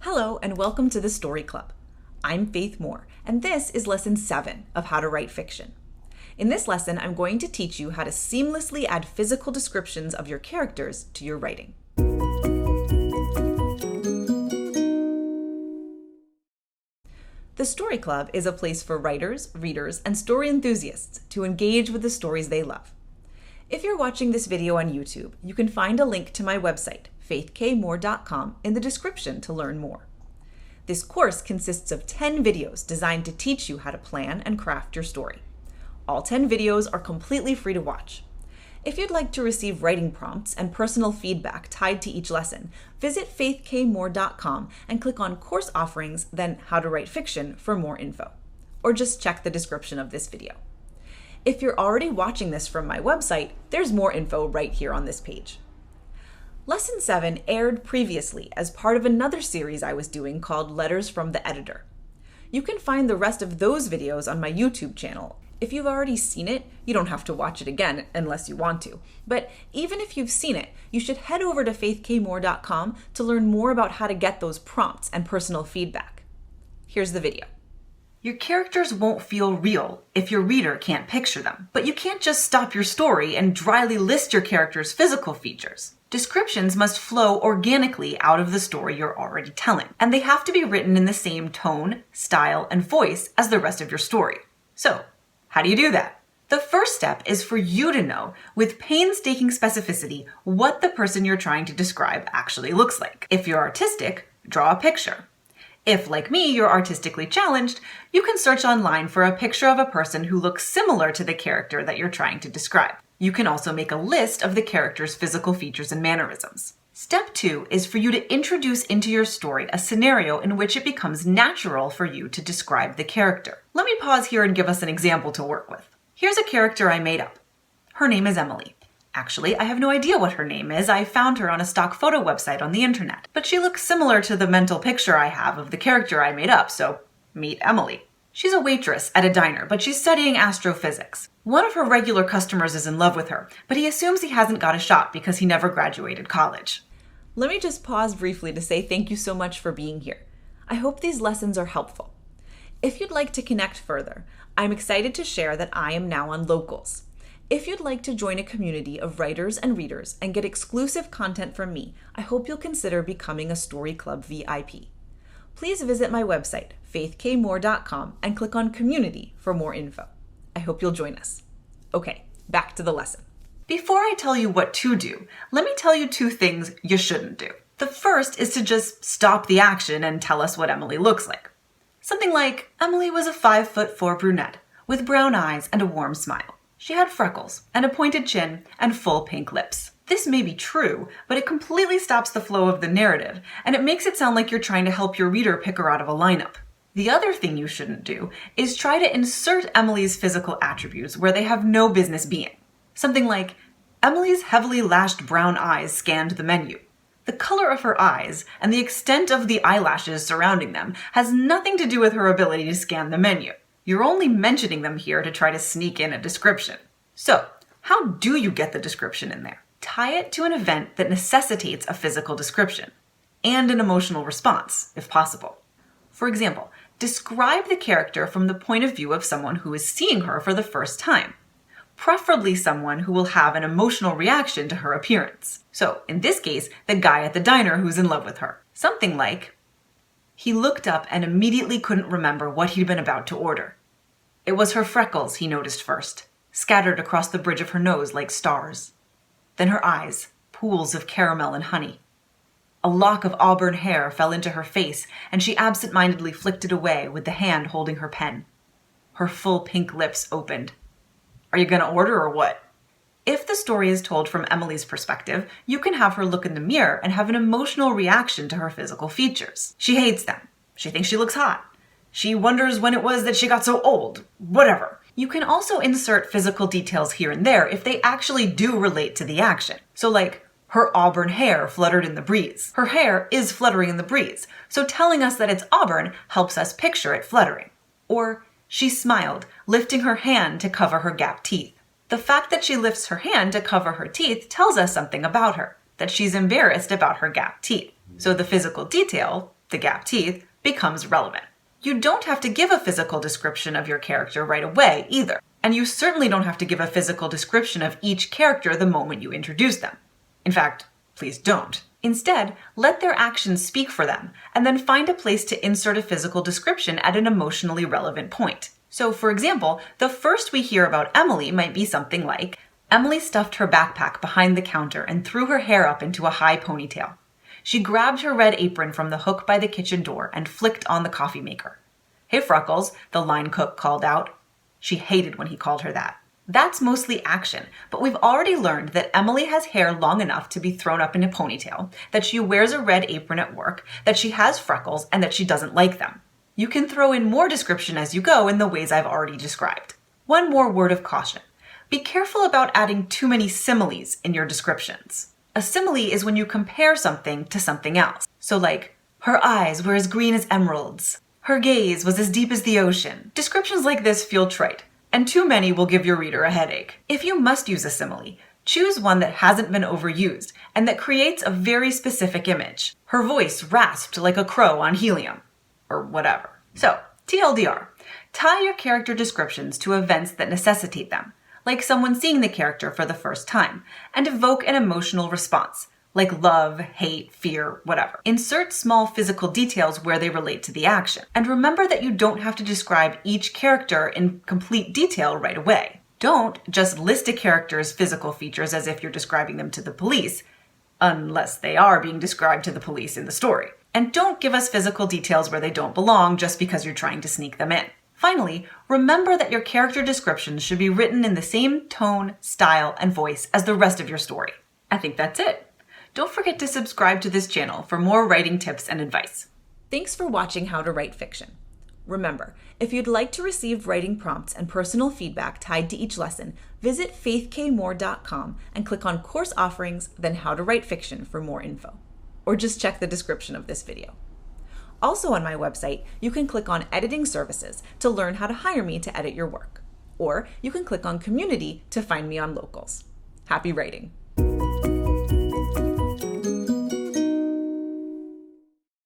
Hello and welcome to the Story Club. I'm Faith Moore, and this is Lesson 7 of How to Write Fiction. In this lesson, I'm going to teach you how to seamlessly add physical descriptions of your characters to your writing. The Story Club is a place for writers, readers, and story enthusiasts to engage with the stories they love. If you're watching this video on YouTube, you can find a link to my website, faithkmoore.com, in the description to learn more. This course consists of 10 videos designed to teach you how to plan and craft your story. All 10 videos are completely free to watch. If you'd like to receive writing prompts and personal feedback tied to each lesson, visit faithkmoore.com and click on Course Offerings, then How to Write Fiction for more info. Or just check the description of this video. If you're already watching this from my website, there's more info right here on this page. Lesson 7 aired previously as part of another series I was doing called Letters from the Editor. You can find the rest of those videos on my YouTube channel. If you've already seen it, you don't have to watch it again unless you want to. But even if you've seen it, you should head over to faithkmoore.com to learn more about how to get those prompts and personal feedback. Here's the video. Your characters won't feel real if your reader can't picture them. But you can't just stop your story and dryly list your character's physical features. Descriptions must flow organically out of the story you're already telling, and they have to be written in the same tone, style, and voice as the rest of your story. So, how do you do that? The first step is for you to know, with painstaking specificity, what the person you're trying to describe actually looks like. If you're artistic, draw a picture. If, like me, you're artistically challenged, you can search online for a picture of a person who looks similar to the character that you're trying to describe. You can also make a list of the character's physical features and mannerisms. Step 2 is for you to introduce into your story a scenario in which it becomes natural for you to describe the character. Let me pause here and give us an example to work with. Here's a character I made up. Her name is Emily. Actually, I have no idea what her name is. I found her on a stock photo website on the internet. But she looks similar to the mental picture I have of the character I made up, so meet Emily. She's a waitress at a diner, but she's studying astrophysics. One of her regular customers is in love with her, but he assumes he hasn't got a shot because he never graduated college. Let me just pause briefly to say thank you so much for being here. I hope these lessons are helpful. If you'd like to connect further, I'm excited to share that I am now on Locals. If you'd like to join a community of writers and readers and get exclusive content from me, I hope you'll consider becoming a Story Club VIP. Please visit my website, faithkmoore.com, and click on Community for more info. I hope you'll join us. Okay, back to the lesson. Before I tell you what to do, let me tell you 2 things you shouldn't do. The first is to just stop the action and tell us what Emily looks like. Something like, Emily was a 5'4" brunette with brown eyes and a warm smile. She had freckles, and a pointed chin, and full pink lips. This may be true, but it completely stops the flow of the narrative, and it makes it sound like you're trying to help your reader pick her out of a lineup. The other thing you shouldn't do is try to insert Emily's physical attributes where they have no business being. Something like, Emily's heavily lashed brown eyes scanned the menu. The color of her eyes and the extent of the eyelashes surrounding them has nothing to do with her ability to scan the menu. You're only mentioning them here to try to sneak in a description. So, how do you get the description in there? Tie it to an event that necessitates a physical description and an emotional response, if possible. For example, describe the character from the point of view of someone who is seeing her for the first time, preferably someone who will have an emotional reaction to her appearance. So, in this case, the guy at the diner who's in love with her. Something like, he looked up and immediately couldn't remember what he'd been about to order. It was her freckles he noticed first, scattered across the bridge of her nose like stars. Then her eyes, pools of caramel and honey. A lock of auburn hair fell into her face, and she absent-mindedly flicked it away with the hand holding her pen. Her full pink lips opened. Are you gonna order or what? If the story is told from Emily's perspective, you can have her look in the mirror and have an emotional reaction to her physical features. She hates them. She thinks she looks hot. She wonders when it was that she got so old. Whatever. You can also insert physical details here and there if they actually do relate to the action. So like, her auburn hair fluttered in the breeze. Her hair is fluttering in the breeze, so telling us that it's auburn helps us picture it fluttering. Or, she smiled, lifting her hand to cover her gap teeth. The fact that she lifts her hand to cover her teeth tells us something about her, that she's embarrassed about her gap teeth. So the physical detail the gap teeth, becomes relevant. You don't have to give a physical description of your character right away either. And you certainly don't have to give a physical description of each character the moment you introduce them. In fact, please don't. Instead, let their actions speak for them, and then find a place to insert a physical description at an emotionally relevant point. So, for example, the first we hear about Emily might be something like, Emily stuffed her backpack behind the counter and threw her hair up into a high ponytail. She grabbed her red apron from the hook by the kitchen door and flicked on the coffee maker. Hey, Freckles, the line cook called out. She hated when he called her that. That's mostly action, but we've already learned that Emily has hair long enough to be thrown up in a ponytail, that she wears a red apron at work, that she has freckles, and that she doesn't like them. You can throw in more description as you go in the ways I've already described. One more word of caution. Be careful about adding too many similes in your descriptions. A simile is when you compare something to something else. So like, her eyes were as green as emeralds. Her gaze was as deep as the ocean. Descriptions like this feel trite, and too many will give your reader a headache. If you must use a simile, choose one that hasn't been overused and that creates a very specific image. Her voice rasped like a crow on helium, or whatever. So, TLDR, tie your character descriptions to events that necessitate them, like someone seeing the character for the first time, and evoke an emotional response, like love, hate, fear, whatever. Insert small physical details where they relate to the action. And remember that you don't have to describe each character in complete detail right away. Don't just list a character's physical features as if you're describing them to the police, unless they are being described to the police in the story. And don't give us physical details where they don't belong just because you're trying to sneak them in. Finally, remember that your character descriptions should be written in the same tone, style, and voice as the rest of your story. I think that's it. Don't forget to subscribe to this channel for more writing tips and advice. Thanks for watching How to Write Fiction. Remember, if you'd like to receive writing prompts and personal feedback tied to each lesson, visit faithkmoore.com and click on Course Offerings, then How to Write Fiction for more info. Or just check the description of this video. Also on my website, you can click on Editing Services to learn how to hire me to edit your work. Or you can click on Community to find me on Locals. Happy writing!